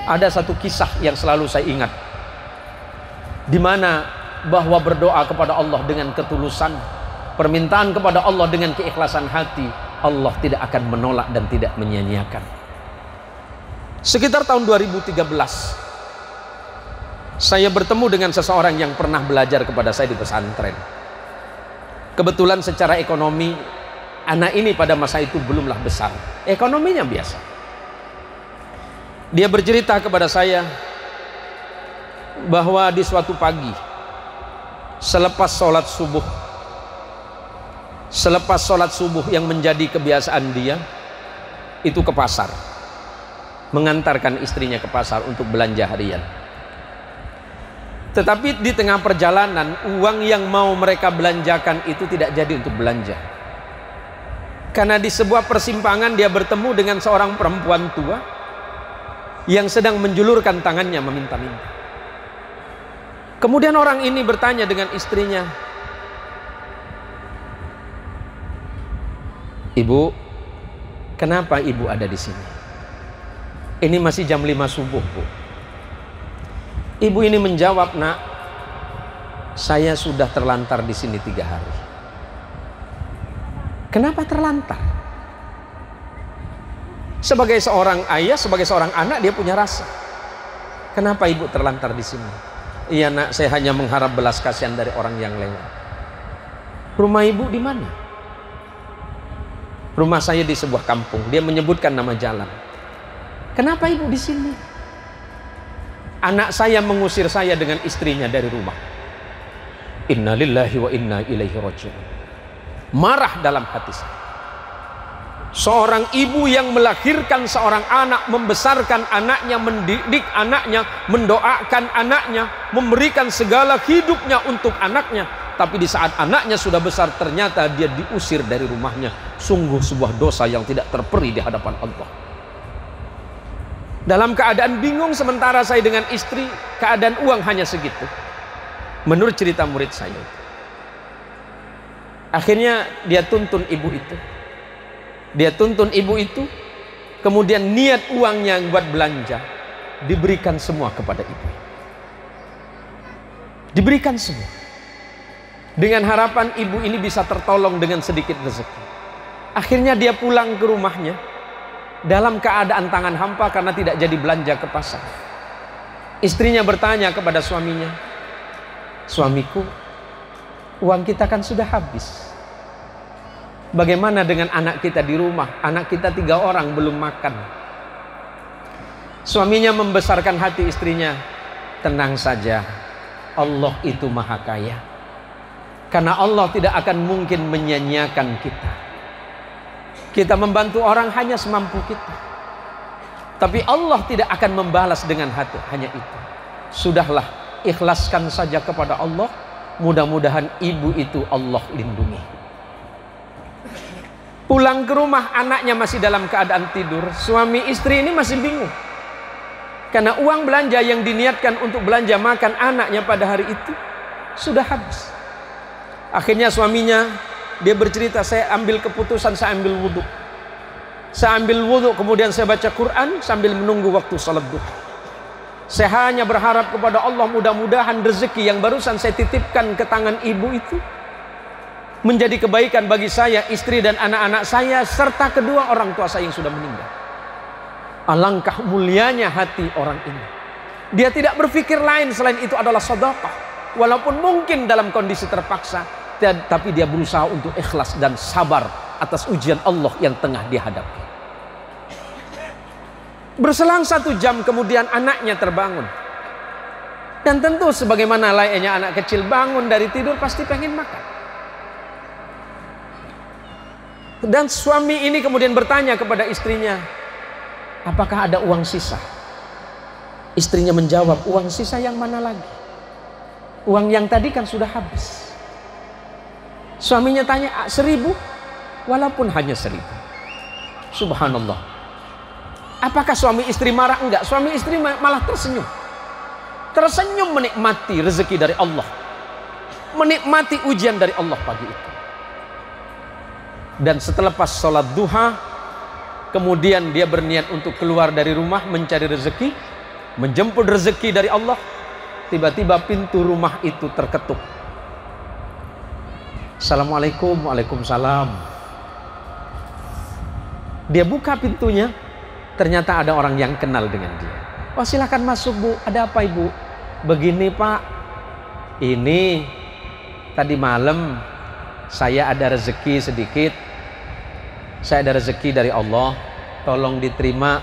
Ada satu kisah yang selalu saya ingat, di mana bahwa berdoa kepada Allah dengan ketulusan, permintaan kepada Allah dengan keikhlasan hati, Allah tidak akan menolak dan tidak menyia-nyiakan. Sekitar tahun 2013, saya bertemu dengan seseorang yang pernah belajar kepada saya di pesantren. Kebetulan secara ekonomi, anak ini pada masa itu belumlah besar, ekonominya biasa. Dia bercerita kepada saya bahwa di suatu pagi selepas sholat subuh yang menjadi kebiasaan dia itu ke pasar, mengantarkan istrinya ke pasar untuk belanja harian. Tetapi di tengah perjalanan, uang yang mau mereka belanjakan itu tidak jadi untuk belanja, karena di sebuah persimpangan dia bertemu dengan seorang perempuan tua yang sedang menjulurkan tangannya meminta-minta. Kemudian orang ini bertanya dengan istrinya, "Ibu, kenapa ibu ada di sini? Ini masih jam 5 subuh, Bu." Ibu ini menjawab, "Nak, saya sudah terlantar di sini 3 hari." Kenapa terlantar? Sebagai seorang ayah, sebagai seorang anak, dia punya rasa. Kenapa ibu terlantar di sini? "Iya, Nak, saya hanya mengharap belas kasihan dari orang yang lewat." "Rumah ibu di mana?" "Rumah saya di sebuah kampung." Dia menyebutkan nama jalan. "Kenapa ibu di sini?" "Anak saya mengusir saya dengan istrinya dari rumah." Inna lillahi wa inna ilaihi raji'un. Marah dalam hati saya. Seorang ibu yang melahirkan seorang anak, membesarkan anaknya, mendidik anaknya, mendoakan anaknya, memberikan segala hidupnya untuk anaknya, tapi di saat anaknya sudah besar ternyata dia diusir dari rumahnya. Sungguh sebuah dosa yang tidak terperi di hadapan Allah. Dalam keadaan bingung sementara saya dengan istri, keadaan uang hanya segitu. Menurut cerita murid saya, akhirnya dia tuntun ibu itu. Kemudian niat uangnya buat belanja diberikan semua kepada ibu. Diberikan semua, dengan harapan ibu ini bisa tertolong dengan sedikit rezeki. Akhirnya dia pulang ke rumahnya dalam keadaan tangan hampa karena tidak jadi belanja ke pasar. Istrinya bertanya kepada suaminya, "Suamiku, uang kita kan sudah habis. Bagaimana dengan anak kita di rumah? Anak kita 3 orang belum makan." Suaminya membesarkan hati istrinya, "Tenang saja, Allah itu maha kaya. Karena Allah tidak akan mungkin menyia-nyiakan kita. Kita membantu orang hanya semampu kita. Tapi Allah tidak akan membalas dengan hati hanya itu. Sudahlah, ikhlaskan saja kepada Allah. Mudah-mudahan ibu itu Allah lindungi." Pulang ke rumah, anaknya masih dalam keadaan tidur. Suami istri ini masih bingung, karena uang belanja yang diniatkan untuk belanja makan anaknya pada hari itu sudah habis. Akhirnya suaminya, dia bercerita, "Saya ambil keputusan, saya ambil wudhu. Saya ambil wudhu, kemudian saya baca Quran sambil menunggu waktu salat duha. Saya hanya berharap kepada Allah, mudah-mudahan rezeki yang barusan saya titipkan ke tangan ibu itu menjadi kebaikan bagi saya, istri dan anak-anak saya, serta kedua orang tua saya yang sudah meninggal." Alangkah mulianya hati orang ini. Dia tidak berpikir lain selain itu adalah sedekah. Walaupun mungkin dalam kondisi terpaksa, tapi dia berusaha untuk ikhlas dan sabar atas ujian Allah yang tengah dihadapi. Berselang 1 jam kemudian anaknya terbangun. Dan tentu sebagaimana layaknya anak kecil bangun dari tidur pasti pengen makan. Dan suami ini kemudian bertanya kepada istrinya, "Apakah ada uang sisa?" Istrinya menjawab, "Uang sisa yang mana lagi? Uang yang tadi kan sudah habis." Suaminya tanya, 1.000? Walaupun hanya 1.000. Subhanallah. Apakah suami istri marah? Enggak, suami istri malah tersenyum. Tersenyum menikmati rezeki dari Allah, menikmati ujian dari Allah pagi itu. Dan setelah pas sholat duha, kemudian dia berniat untuk keluar dari rumah mencari rezeki. menjemput rezeki dari Allah. Tiba-tiba pintu rumah itu terketuk. Assalamualaikum. Waalaikumsalam. Dia buka pintunya, ternyata ada orang yang kenal dengan dia. Oh, silakan masuk, Bu. Ada apa, Ibu? Begini, Pak, ini tadi malam saya ada rezeki sedikit. Saya ada rezeki dari Allah, tolong diterima.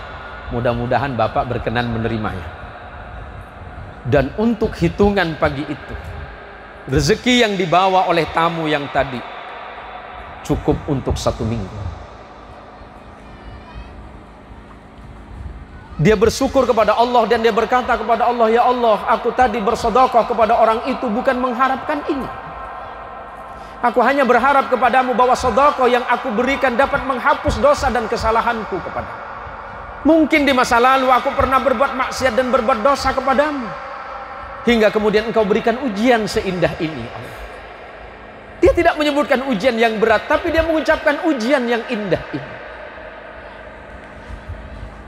Mudah-mudahan Bapak berkenan menerimanya. Dan untuk hitungan pagi itu, rezeki yang dibawa oleh tamu yang tadi cukup untuk 1 minggu. Dia bersyukur kepada Allah dan dia berkata kepada Allah, ya Allah, aku tadi bersedekah kepada orang itu bukan mengharapkan ini. Aku hanya berharap kepadamu bahwa sedekah yang aku berikan dapat menghapus dosa dan kesalahanku kepadamu. Mungkin di masa lalu aku pernah berbuat maksiat dan berbuat dosa kepadamu, hingga kemudian engkau berikan ujian seindah ini, Allah. Dia tidak menyebutkan ujian yang berat, tapi dia mengucapkan ujian yang indah ini.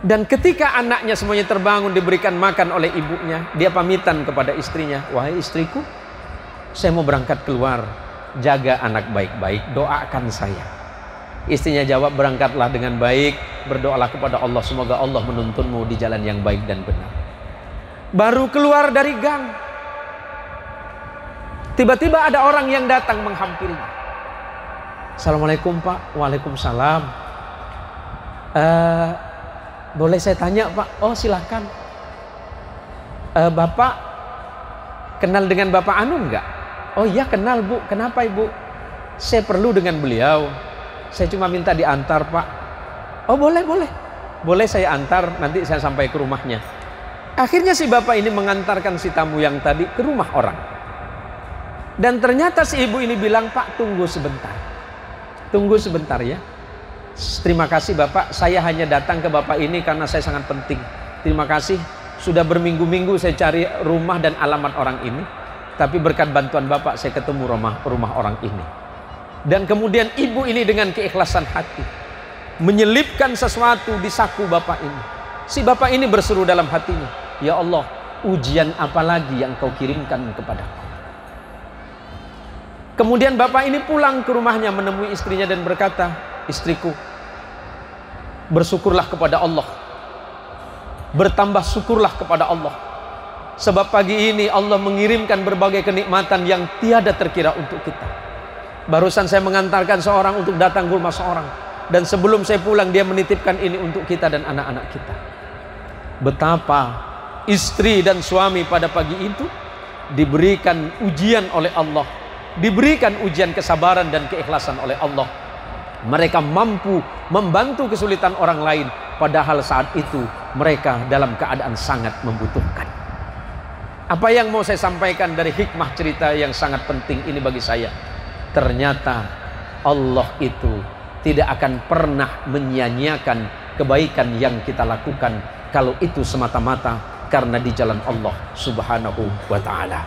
Dan ketika anaknya semuanya terbangun, diberikan makan oleh ibunya, dia pamitan kepada istrinya, wahai istriku, saya mau berangkat keluar, jaga anak baik-baik, doakan saya. Istrinya jawab, berangkatlah dengan baik, berdoalah kepada Allah, semoga Allah menuntunmu di jalan yang baik dan benar. Baru keluar dari gang, tiba-tiba ada orang yang datang menghampirinya. Assalamualaikum, Pak. Waalaikumsalam. Boleh saya tanya, Pak? Oh, silakan. Bapak kenal dengan Bapak Anu enggak? Oh iya, kenal, Bu. Kenapa, Ibu? Saya perlu dengan beliau. Saya cuma minta diantar, Pak. Oh, boleh. Boleh saya antar, nanti saya sampai ke rumahnya. Akhirnya si bapak ini mengantarkan si tamu yang tadi ke rumah orang. Dan ternyata si ibu ini bilang, Pak, tunggu sebentar. Tunggu sebentar ya. Terima kasih Bapak, saya hanya datang ke Bapak ini karena saya sangat penting. Terima kasih, sudah berminggu-minggu saya cari rumah dan alamat orang ini. Tapi berkat bantuan Bapak saya ketemu rumah orang ini. Dan kemudian ibu ini dengan keikhlasan hati menyelipkan sesuatu di saku bapak ini. Si bapak ini berseru dalam hatinya, ya Allah, ujian apa lagi yang kau kirimkan kepadaku? Kemudian bapak ini pulang ke rumahnya menemui istrinya dan berkata, istriku, bersyukurlah kepada Allah, bertambah syukurlah kepada Allah, sebab pagi ini Allah mengirimkan berbagai kenikmatan yang tiada terkira untuk kita. Barusan saya mengantarkan seorang untuk datang ke rumah seorang, dan sebelum saya pulang dia menitipkan ini untuk kita dan anak-anak kita. Betapa istri dan suami pada pagi itu diberikan ujian oleh Allah, diberikan ujian kesabaran dan keikhlasan oleh Allah. Mereka mampu membantu kesulitan orang lain, padahal saat itu mereka dalam keadaan sangat membutuhkan. Apa yang mau saya sampaikan dari hikmah cerita yang sangat penting ini bagi saya? Ternyata Allah itu tidak akan pernah menyia-nyiakan kebaikan yang kita lakukan kalau itu semata-mata karena di jalan Allah Subhanahu wa ta'ala.